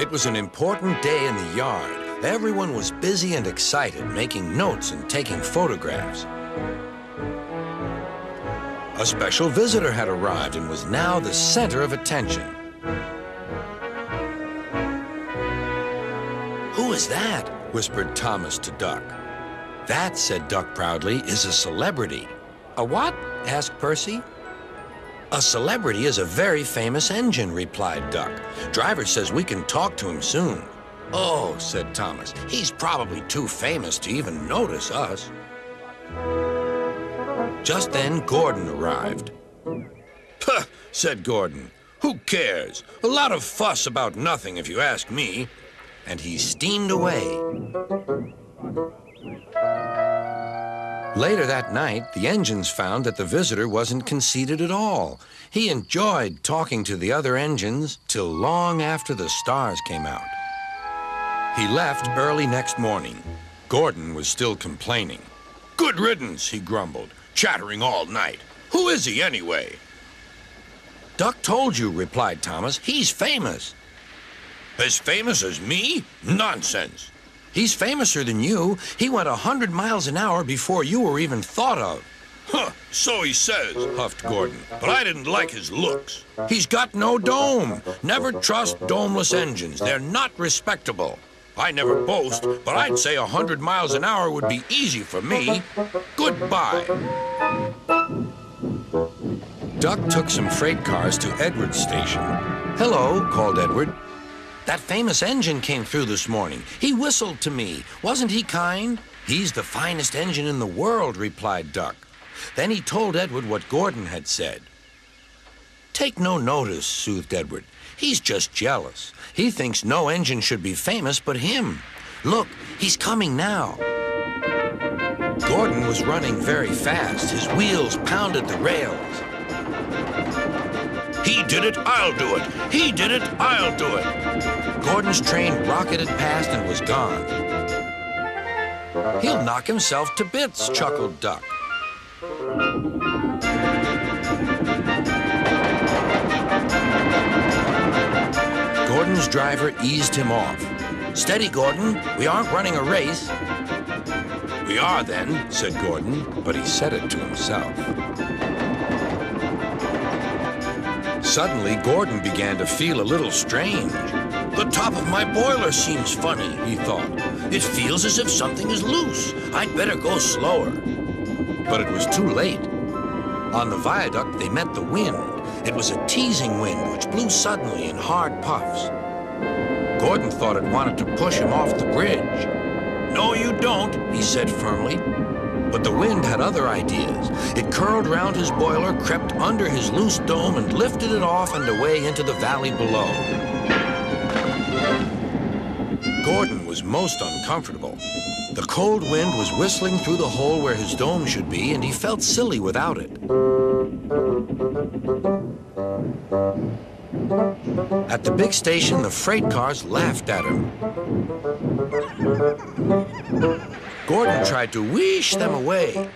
It was an important day in the yard. Everyone was busy and excited, making notes and taking photographs. A special visitor had arrived and was now the center of attention. "Who is that?" whispered Thomas to Duck. "That," said Duck proudly, "is a celebrity." "A what?" asked Percy. "A celebrity is a very famous engine," replied Duck. "Driver says we can talk to him soon." "Oh," said Thomas, "he's probably too famous to even notice us." Just then, Gordon arrived. "Puh," said Gordon. "Who cares? A lot of fuss about nothing, if you ask me." And he steamed away. Later that night, the engines found that the visitor wasn't conceited at all. He enjoyed talking to the other engines till long after the stars came out. He left early next morning. Gordon was still complaining. "Good riddance," he grumbled, "chattering all night. Who is he anyway?" "Duck told you," replied Thomas. "He's famous." "As famous as me? Nonsense." "He's famouser than you. He went 100 miles an hour before you were even thought of." "Huh, so he says," huffed Gordon, "but I didn't like his looks. He's got no dome. Never trust domeless engines. They're not respectable. I never boast, but I'd say 100 miles an hour would be easy for me. Goodbye." Duck took some freight cars to Edward's station. "Hello," called Edward. "That famous engine came through this morning. He whistled to me. Wasn't he kind?" "He's the finest engine in the world," replied Duck. Then he told Edward what Gordon had said. "Take no notice," soothed Edward. "He's just jealous. He thinks no engine should be famous but him. Look, he's coming now." Gordon was running very fast. His wheels pounded the rails. "He did it, I'll do it. He did it, I'll do it." Gordon's train rocketed past and was gone. "He'll knock himself to bits," chuckled Duck. Gordon's driver eased him off. "Steady, Gordon. We aren't running a race." "We are then," said Gordon, but he said it to himself. Suddenly, Gordon began to feel a little strange. "The top of my boiler seems funny," he thought. "It feels as if something is loose. I'd better go slower." But it was too late. On the viaduct, they met the wind. It was a teasing wind which blew suddenly in hard puffs. Gordon thought it wanted to push him off the bridge. "No, you don't," he said firmly. But the wind had other ideas. It curled round his boiler, crept under his loose dome, and lifted it off and away into the valley below. Gordon was most uncomfortable. The cold wind was whistling through the hole where his dome should be, and he felt silly without it. At the big station, the freight cars laughed at him. Gordon tried to wheesh them away,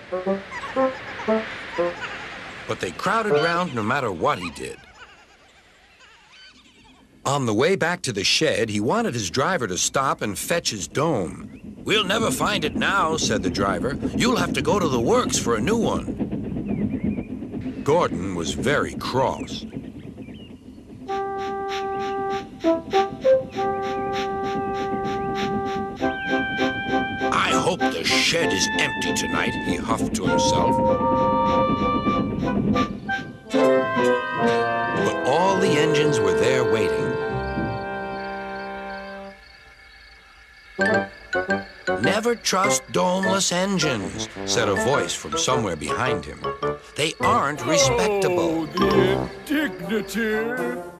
but they crowded round no matter what he did. On the way back to the shed, he wanted his driver to stop and fetch his dome. "We'll never find it now," said the driver. "You'll have to go to the works for a new one." Gordon was very cross. "I hope the shed is empty tonight," he huffed to himself. But all the engines were there waiting. "Never trust domeless engines," said a voice from somewhere behind him. "They aren't respectable." Oh, the indignity!